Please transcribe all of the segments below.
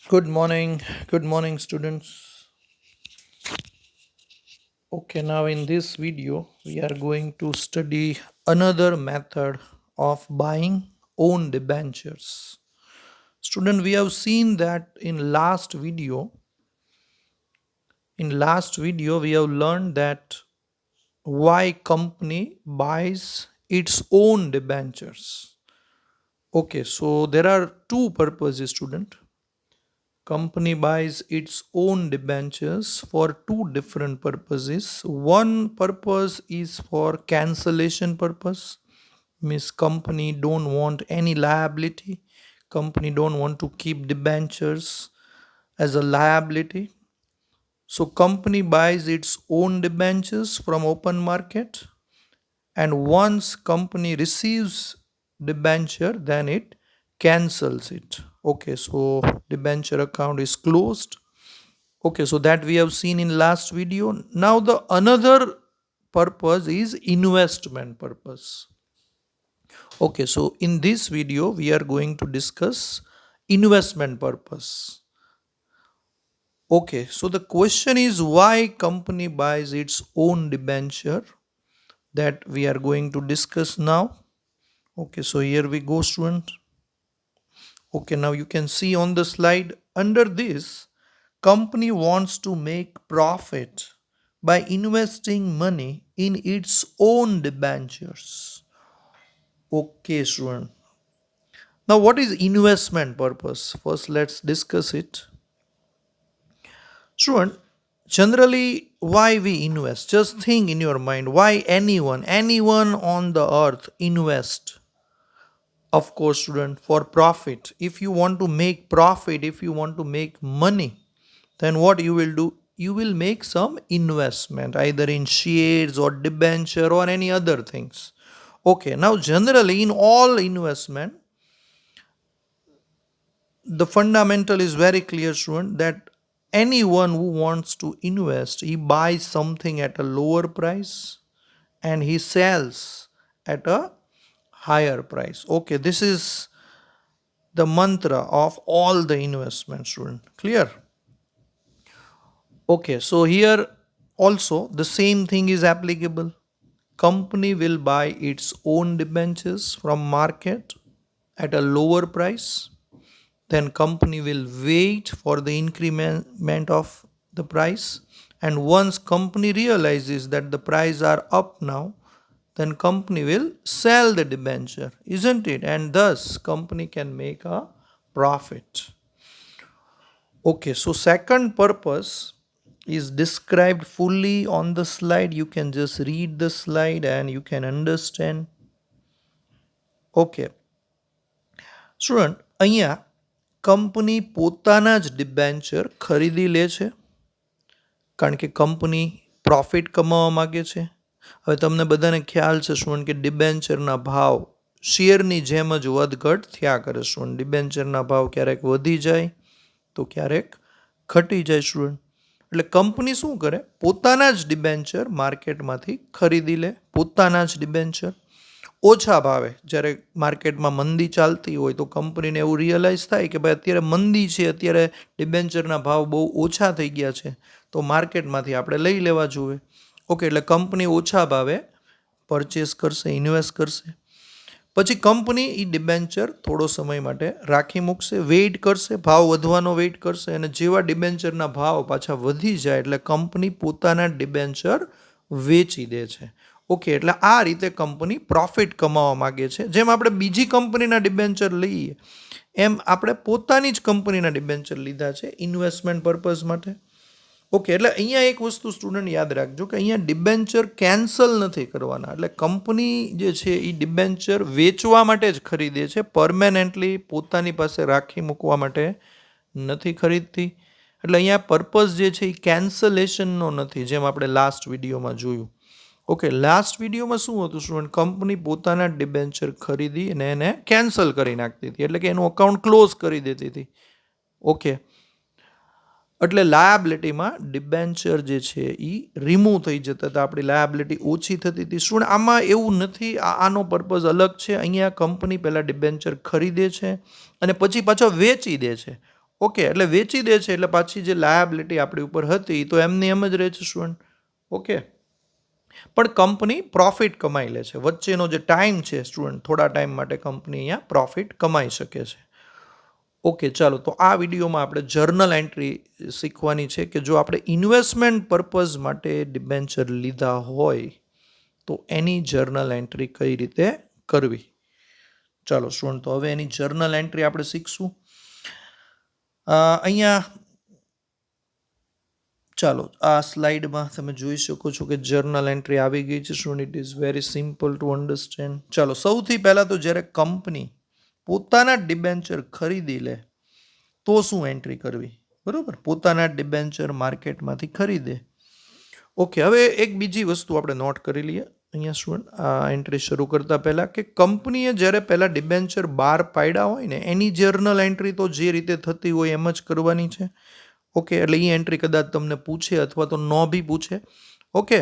Good morning. Good morning, students. Okay, now in this video, we are going to study another method of buying own debentures. Student, we have seen that in last video we have learned that why company buys its own debentures. Okay, so there are two purposes, student. Company buys its own debentures for two different purposes. One purpose is for cancellation purpose, means company don't want any liability. Company don't want to keep debentures as a liability. So company buys its own debentures from open market, and once company receives debenture, then it cancels it. Okay, so debenture account is closed. Okay, so that we have seen in last video. Now the another purpose is investment purpose. Okay, so in this video we are going to discuss investment purpose. Okay, so the question is why company buys its own debenture, that we are going to discuss now. Okay, so here we go, student. Okay, now you can see on the slide under this, company wants to make profit by investing money in its own debentures. Okay, student. Now, what is investment purpose? First, let's discuss it. Student, generally, why we invest? Just think in your mind why anyone on the earth invest. Of course, student, for profit. If you want to make profit, if you want to make money, then what you will do? You will make some investment either in shares or debenture or any other things. Okay, now generally in all investment, the fundamental is very clear, student, that anyone who wants to invest, he buys something at a lower price and he sells at a higher price. Okay, this is the mantra of all the investment, student. Clear? Okay, so here also the same thing is applicable. Company will buy its own debentures from market at a lower price. Then company will wait for the increment of the price. And once company realizes that the price are up now, then company will sell the debenture, isn't it? And thus company can make a profit. Okay, so second purpose is described fully on the slide. You can just read the slide and you can understand. Okay, student અહીંયા company પોતાના જ debenture ખરીદી લે છે કારણ કે company profit કમાવા માગે છે. હવે તમને બધાને ખ્યાલ છે સ્ટુડન્ટ કે ડિબેન્ચરના ભાવ શેરની જેમ જ વધઘટ થયા કરે સ્ટુડન્ટ. ડિબેન્ચરના ભાવ ક્યારેક વધી જાય તો ક્યારેક ઘટી જાય સ્ટુડન્ટ. એટલે કંપની શું કરે? પોતાના જ ડિબેન્ચર માર્કેટમાંથી ખરીદી લે, પોતાના જ ડિબેન્ચર ઓછા ભાવે. જ્યારે માર્કેટમાં મંદી ચાલતી હોય તો કંપનીને એવું રિયલાઇઝ થાય કે ભાઈ અત્યારે મંદી છે, અત્યારે ડિબેન્ચરના ભાવ બહુ ઓછા થઈ ગયા છે, તો માર્કેટમાંથી આપણે લઈ લેવા જોઈએ. ઓકે, એટલે કંપની ઓછા ભાવે પરચેસ કરશે, ઇન્વેસ્ટ કરશે. પછી કંપની એ ડિબેન્ચર થોડો સમય માટે રાખી મૂકશે, વેઇટ કરશે, ભાવ વધવાનો વેઇટ કરશે, અને જેવા ડિબેન્ચરના ભાવ પાછા વધી જાય એટલે કંપની પોતાના ડિબેન્ચર વેચી દે છે. ઓકે, એટલે આ રીતે કંપની પ્રોફિટ કમાવા માગે છે. જેમ આપણે બીજી કંપનીના ડિબેન્ચર લઈએ એમ આપણે પોતાની જ કંપનીના ડિબેન્ચર લીધા છે ઇન્વેસ્ટમેન્ટ પર્પઝ માટે. ઓકે, એટલે અહીંયા એક વસ્તુ સ્ટુડન્ટ યાદ રાખજો કે અહીંયા ડિબેન્ચર કેન્સલ નથી કરવાના. એટલે કંપની જે છે એ ડિબેન્ચર વેચવા માટે જ ખરીદે છે, પરમેનન્ટલી પોતાની પાસે રાખી મૂકવા માટે નથી ખરીદતી. એટલે અહીંયા પર્પઝ જે છે એ કેન્સલેશનનો નથી, જેમ આપણે લાસ્ટ વિડીયોમાં જોયું. ઓકે, લાસ્ટ વિડીયોમાં શું હતું સ્ટુડન્ટ? કંપની પોતાના ડિબેન્ચર ખરીદી અને એને કેન્સલ કરી નાખતી હતી, એટલે કે એનું અકાઉન્ટ ક્લોઝ કરી દેતી હતી. ઓકે, એટલે લાયાબિલિટીમાં ડિબેન્ચર જે છે એ રિમૂવ થઈ જતા હતા, આપણી લાયાબિલિટી ઓછી થતી હતી. સ્ટુડન્ટ આમાં એવું નથી, આનો પર્પઝ અલગ છે. અહીંયા કંપની પહેલાં ડિબેન્ચર ખરીદે છે અને પછી પાછો વેચી દે છે. ઓકે, એટલે વેચી દે છે એટલે પાછી જે લાયબિલિટી આપણી ઉપર હતી તો એમની એમ જ રહે છે સ્ટુડન્ટ. ઓકે, પણ કંપની પ્રોફિટ કમાઈ લે છે. વચ્ચેનો જે ટાઈમ છે સ્ટુડન્ટ, થોડા ટાઈમ માટે કંપની અહીંયા પ્રોફિટ કમાઈ શકે છે. ઓકે, ચાલો, તો આ વિડીયોમાં આપણે જર્નલ એન્ટ્રી શીખવાની છે કે જો આપણે ઇન્વેસ્ટમેન્ટ પર્પઝ માટે ડિબેન્ચર લીધા હોય તો એની જર્નલ એન્ટ્રી કઈ રીતે કરવી. ચાલો સ્ટુડન્ટ, તો હવે એની જર્નલ એન્ટ્રી આપણે શીખશું. અહીંયા ચાલો, આ સ્લાઇડમાં તમે જોઈ શકો છો કે જર્નલ એન્ટ્રી આવી ગઈ છે student. It is very simple to understand. ચાલો, સૌથી પહેલાં તો જ્યારે કંપની પોતાના ડિબેન્ચર ખરીદી લે તો શું એન્ટ્રી કરવી, બરોબર? પોતાના ડિબેન્ચર માર્કેટમાંથી ખરીદે. ઓકે, હવે એક બીજી વસ્તુ આપણે નોટ કરી લઈએ અહીંયા સ્ટુડન્ટ, આ એન્ટ્રી શરૂ કરતા પહેલાં, કે કંપનીએ જ્યારે પહેલાં ડિબેન્ચર બહાર પાડ્યા હોય ને એની જર્નલ એન્ટ્રી તો જે રીતે થતી હોય એમ જ કરવાની છે. ઓકે, એટલે એ એન્ટ્રી કદાચ તમને પૂછે અથવા તો ન બી પૂછે. ઓકે,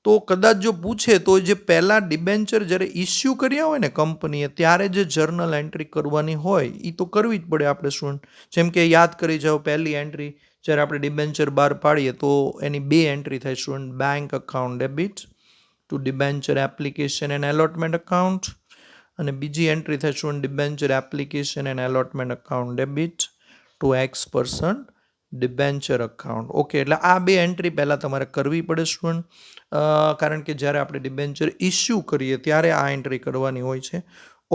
તો કદાચ જો પૂછે તો જે પહેલાં ડિબેન્ચર જ્યારે ઇસ્યુ કર્યા હોય ને કંપનીએ ત્યારે જે જર્નલ એન્ટ્રી કરવાની હોય એ તો કરવી જ પડે આપણે સ્ટુડન્ટ. જેમ કે યાદ કરી જાઓ, પહેલી એન્ટ્રી જ્યારે આપણે ડિબેન્ચર બહાર પાડીએ તો એની 2 એન્ટ્રી થાય student. Bank account debit to debenture application and allotment account, અને બીજી એન્ટ્રી થાય student debenture application and allotment account debit to x person debenture account. Okay, એટલે આ 2 એન્ટ્રી પહેલાં તમારે કરવી પડે સ્ટુડન્ટ, કારણ કે જ્યારે આપણે ડિબેન્ચર ઇસ્યુ કરીએ ત્યારે આ એન્ટ્રી કરવાની હોય છે.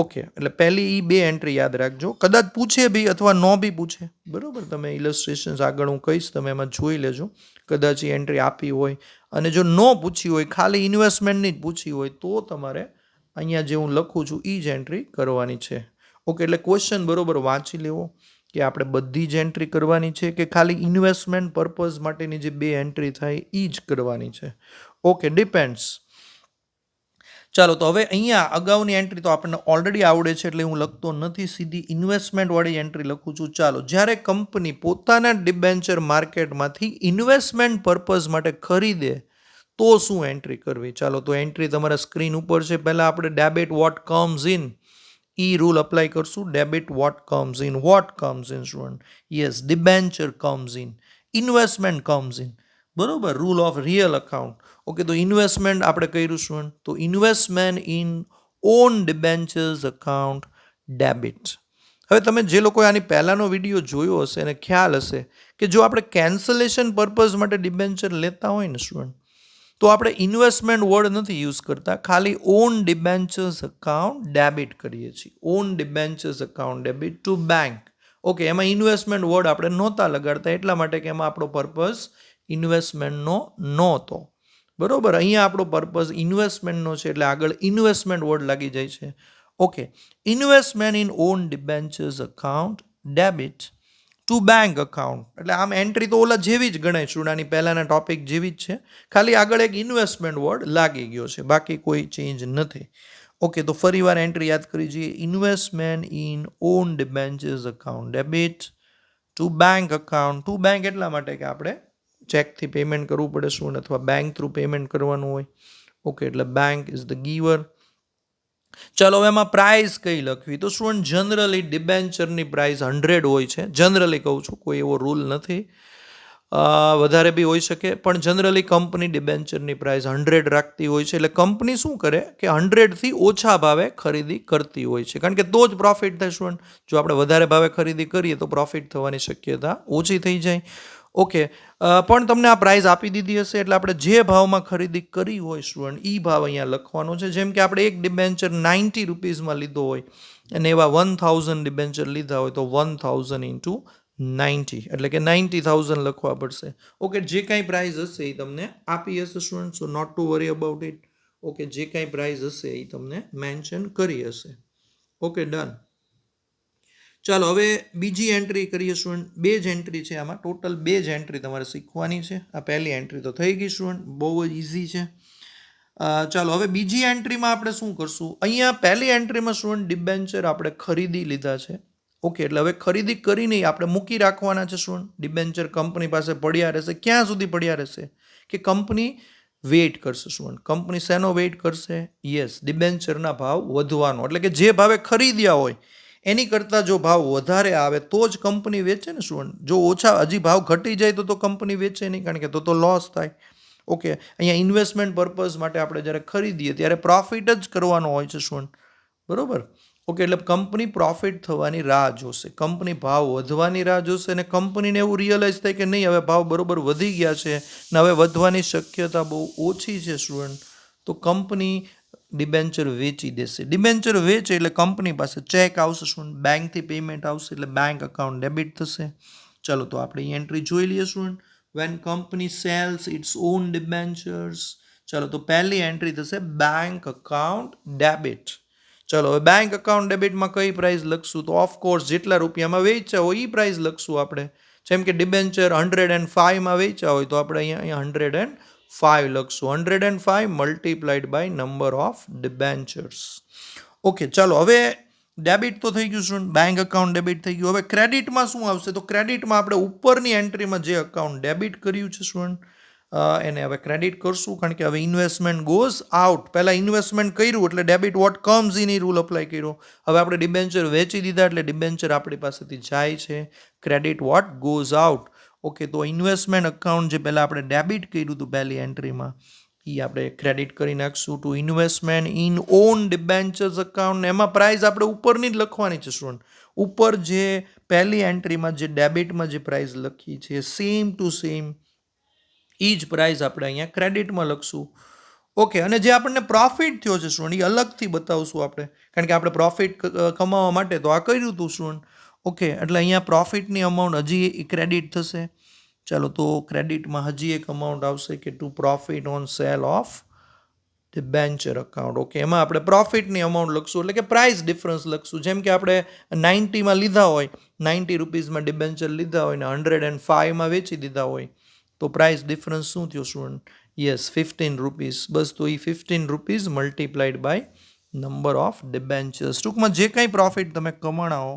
ઓકે, એટલે પહેલી એ 2 એન્ટ્રી યાદ રાખજો. કદાચ પૂછે બી અથવા ન બી પૂછે, બરાબર? તમે ઇલસ્ટ્રેશન્સ આગળ હું કહીશ, તમે એમાં જોઈ લેજો. કદાચ એ એન્ટ્રી આપી હોય અને જો ન પૂછી હોય, ખાલી ઇન્વેસ્ટમેન્ટની જ પૂછી હોય તો તમારે અહીંયા જે હું લખું છું એ જ એન્ટ્રી કરવાની છે. ઓકે, એટલે ક્વેશ્ચન બરોબર વાંચી લેવો કે આપણે બધી જ એન્ટ્રી કરવાની છે કે ખાલી ઇન્વેસ્ટમેન્ટ પર્પઝ માટેની જે 2 એન્ટ્રી થાય એ જ કરવાની છે. Okay, depends. ચાલો, તો હવે અહીંયા અગાઉની એન્ટ્રી તો આપણને ઓલરેડી આવડે છે એટલે હું લખતો નથી, સીધી ઇન્વેસ્ટમેન્ટવાળી એન્ટ્રી લખું છું. ચાલો, જ્યારે કંપની પોતાના ડિબેન્ચર માર્કેટમાંથી ઇન્વેસ્ટમેન્ટ પર્પઝ માટે ખરીદે તો શું એન્ટ્રી કરવી. ચાલો, તો એન્ટ્રી તમારા સ્ક્રીન ઉપર છે. પહેલાં આપણે debit what comes in rule apply કરશું. Debit what comes in. What comes in student? Yes, debenture comes in, investment comes in, બરોબર? Rule of real account. Okay, તો ઇન્વેસ્ટમેન્ટ આપણે કર્યું સ્ટુડન્ટ, તો investment in on debentures account debit. હવે તમે જે લોકોએ આની પહેલાંનો વિડીયો જોયો હશે અને ખ્યાલ હશે કે જો આપણે કેન્સલેશન પર્પઝ માટે ડિબેન્ચર લેતા હોય ને સ્ટુડન્ટ, તો આપણે ઇન્વેસ્ટમેન્ટ વર્ડ નથી યુઝ કરતા, ખાલી ઓન ડિબેન્ચર્સ અકાઉન્ટ ડેબિટ કરીએ છીએ. On debentures account debit to bank. Okay, એમાં ઇન્વેસ્ટમેન્ટ વર્ડ આપણે નહોતા લગાડતા એટલા માટે કે એમાં આપણો પર્પઝ ઇન્વેસ્ટમેન્ટનો નહોતો, બરોબર? અહીંયા આપણો પર્પઝ ઇન્વેસ્ટમેન્ટનો છે એટલે આગળ ઇન્વેસ્ટમેન્ટ વર્ડ લાગી જાય છે. Okay, investment in on debentures account debit to bank account. એટલે આમ એન્ટ્રી તો ઓલા જેવી જ ગણાય, ચૂડાની પહેલાંના ટોપિક જેવી જ છે, ખાલી આગળ એક ઇન્વેસ્ટમેન્ટ વર્ડ લાગી ગયો છે, બાકી કોઈ ચેન્જ નથી. ઓકે, તો ફરી વાર એન્ટ્રી યાદ કરી જઈએ. Investment in on debentures account debit to bank account. To bank એટલા માટે કે આપણે ચેકથી પેમેન્ટ કરવું પડે શું, અથવા બેંક થ્રુ પેમેન્ટ કરવાનું હોય. ઓકે, એટલે બેંક ઇઝ ધ ગીવર. ચાલો, હવે એમાં પ્રાઇસ કઈ લખવી? તો સ્ટુડન્ટ જનરલી ડિબેન્ચરની પ્રાઇસ 100 હોય છે. જનરલી કહું છું, કોઈ એવો રૂલ નથી, વધારે બી હોઈ શકે, પણ જનરલી કંપની ડિબેન્ચરની પ્રાઇસ 100 રાખતી હોય છે. એટલે કંપની શું કરે કે 100થી ઓછા ભાવે ખરીદી કરતી હોય છે, કારણ કે તો જ પ્રોફિટ થાય સ્ટુડન્ટ. જો આપણે વધારે ભાવે ખરીદી કરીએ તો પ્રોફિટ થવાની શક્યતા ઓછી થઈ જાય. ઓકે, પણ તમને આ પ્રાઇસ આપી દીધી હશે એટલે આપણે જે ભાવમાં ખરીદી કરી હોય સ્ટુડન્ટ એ ભાવ અહીંયા લખવાનો છે. જેમ કે આપણે એક ડિબેન્ચર 90 રૂપીઝમાં લીધો હોય અને એવા 1000 ડિબેન્ચર લીધા હોય તો 1000 ઇન્ટુ 90 એટલે કે 90,000 લખવા પડશે. ઓકે, જે કાંઈ પ્રાઇસ હશે એ તમને આપી હશે student, so not to worry about it. Okay, જે કાંઈ પ્રાઇસ હશે એ તમને મેન્શન કરી હશે. Okay, done. ચાલો, હવે બીજી એન્ટ્રી કરીએ સ્ટુડન્ટ. 2 જ એન્ટ્રી છે આમાં, ટોટલ 2 જ એન્ટ્રી તમારે શીખવાની છે. આ પહેલી એન્ટ્રી તો થઈ ગઈ સ્ટુડન્ટ, બહુ જ ઇઝી છે. ચાલો, હવે બીજી એન્ટ્રીમાં આપણે શું કરશું? અહીંયા પહેલી એન્ટ્રીમાં સ્ટુડન્ટ ડિબેન્ચર આપણે ખરીદી લીધા છે. ઓકે, એટલે હવે ખરીદી કરીને આપણે મૂકી રાખવાના છે સ્ટુડન્ટ. ડિબેન્ચર કંપની પાસે પડ્યા રહેશે. ક્યાં સુધી પડ્યા રહેશે? કે કંપની વેઇટ કરશે સ્ટુડન્ટ. કંપની શેનો વેઇટ કરશે? યસ, ડિબેન્ચરના ભાવ વધવાનો, એટલે કે જે ભાવે ખરીદ્યા હોય એની કરતાં જો ભાવ વધારે આવે તો જ કંપની વેચે ને સ્ટુડન્ટ. જો ઓછા હજી ભાવ ઘટી જાય તો કંપની વેચે નહીં, કારણ કે તો લોસ થાય. ઓકે, અહીંયા ઇન્વેસ્ટમેન્ટ પર્પઝ માટે આપણે જ્યારે ખરીદીએ ત્યારે પ્રોફિટ જ કરવાનો હોય છે સ્ટુડન્ટ, બરોબર. ઓકે, એટલે કંપની પ્રોફિટ થવાની રાહ જોશે, કંપની ભાવ વધવાની રાહ જોશે, અને કંપનીને એવું રિયલાઇઝ થાય કે નહીં હવે ભાવ બરોબર વધી ગયા છે ને હવે વધવાની શક્યતા બહુ ઓછી છે સ્ટુડન્ટ, તો કંપની ડિબેન્ચર વેચી દેશે. ડિબેન્ચર વેચે એટલે કંપની પાસે ચેક આવશે સ્ટુડન્ટ, બેંકથી પેમેન્ટ આવશે એટલે બેંક અકાઉન્ટ ડેબિટ થશે. ચલો તો આપણે અહીં એન્ટ્રી જોઈ લઈએ student. When company sells its own debentures. ચલો તો પહેલી એન્ટ્રી થશે બેંક અકાઉન્ટ ડેબિટ. ચલો હવે બેંક અકાઉન્ટ ડેબિટમાં કઈ પ્રાઇસ લખશું? તો ઓફકોર્સ જેટલા રૂપિયામાં વેચ્યા હોય એ પ્રાઇસ લખશું આપણે. જેમ કે ડિબેન્ચર 105માં વેચ્યા હોય તો આપણે અહીંયા 105 લખશું. 105 multiplied by number of debentures. Okay, ચાલો હવે ડેબિટ તો થઈ ગયું સ્ટુડન્ટ, બેંક અકાઉન્ટ ડેબિટ થઈ ગયું. હવે ક્રેડિટમાં શું આવશે? તો ક્રેડિટમાં આપણે ઉપરની એન્ટ્રીમાં જે અકાઉન્ટ ડેબિટ કર્યું છે સ્ટુડન્ટ એને હવે ક્રેડિટ કરશું, કારણ કે હવે ઇન્વેસ્ટમેન્ટ ગોઝ આઉટ. પહેલાં ઇન્વેસ્ટમેન્ટ કર્યું એટલે ડેબિટ વોટ કમ્સ ઇન એ રૂલ અપ્લાય કર્યો. હવે આપણે ડિબેન્ચર વેચી દીધા એટલે ડિબેન્ચર આપણી પાસેથી જાય છે. Credit what goes out. Okay, તો ઇન્વેસ્ટમેન્ટ અકાઉન્ટ જે પહેલાં આપણે ડેબિટ કર્યું હતું પહેલી એન્ટ્રીમાં એ આપણે ક્રેડિટ કરી નાખશું to investment in on debentures account. એમાં પ્રાઇસ આપણે ઉપરની જ લખવાની છે સ્ટુડન્ટ. ઉપર જે પહેલી એન્ટ્રીમાં જે ડેબિટમાં જે પ્રાઇસ લખી છે સેમ ટુ સેમ એ જ પ્રાઇસ આપણે અહીંયા ક્રેડિટમાં લખશું. ઓકે, અને જે આપણને પ્રોફિટ થયો છે સ્ટુડન્ટ એ અલગથી બતાવશું આપણે, કારણ કે આપણે પ્રોફિટ કમાવા માટે તો આ કર્યું હતું સ્ટુડન્ટ. ઓકે, એટલે અહીંયા પ્રોફિટની અમાઉન્ટ હજી ક્રેડિટ થશે. ચાલો તો ક્રેડિટમાં હજી એક અમાઉન્ટ આવશે કે to profit on sale of debenture account. Okay, એમાં આપણે પ્રોફિટની અમાઉન્ટ લખશું, એટલે કે પ્રાઇસ ડિફરન્સ લખશું. જેમ કે આપણે 90માં લીધા હોય, 90 રૂપીઝમાં ડિબેન્ચર લીધા હોય ને 105માં વેચી દીધા હોય તો પ્રાઇસ ડિફરન્સ શું થયો સ્ટુડન્ટ? Yes, 15 rupees. બસ તો એ 15 rupees multiplied by number of debentures. ટૂંકમાં જે કંઈ પ્રોફિટ તમે કમાણાઓ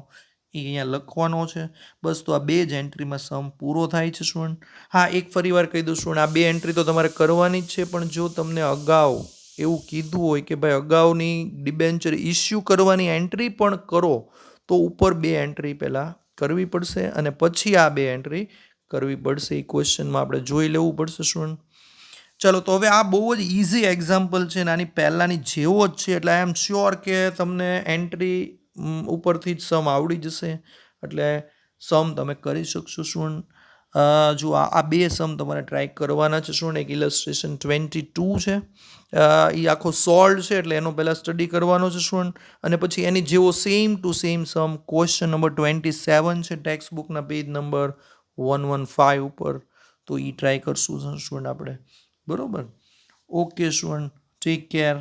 એ અહીંયા લખવાનો છે. બસ તો આ બે જ એન્ટ્રીમાં સમ પૂરો થાય છે સ્ટુડન્ટ. હા, એક ફરી વાર કહી દઉં સ્ટુડન્ટ, આ બે એન્ટ્રી તો તમારે કરવાની જ છે, પણ જો તમને અગાઉ એવું કીધું હોય કે ભાઈ અગાઉની ડિબેન્ચર ઇસ્યુ કરવાની એન્ટ્રી પણ કરો તો ઉપર બે એન્ટ્રી પહેલાં કરવી પડશે અને પછી આ બે એન્ટ્રી કરવી પડશે. એ ક્વેશ્ચનમાં આપણે જોઈ લેવું પડશે સ્ટુડન્ટ. ચલો તો હવે આ બહુ જ ઇઝી એક્ઝામ્પલ છે અને આની પહેલાંની જેવો જ છે, એટલે આઈ એમ શ્યોર કે તમને એન્ટ્રી ઉપરથી જ સમ આવડી જશે, એટલે સમ તમે કરી શકશો સ્ટુડન્ટ. જો આ બે સમ તમારે ટ્રાય કરવાના છે સ્ટુડન્ટ. એક ઇલસ્ટ્રેશન 22 છે, એ આખો સોલ્વ છે એટલે એનો પહેલાં સ્ટડી કરવાનો છે સ્ટુડન્ટ, અને પછી એની જેવો same to same sum question number 27 છે ટેક્સ્ટ બુકના પેજ નંબર 115 ઉપર, તો એ ટ્રાય કરશું સ્ટુડન્ટ આપણે, બરોબર. Okay student, take care.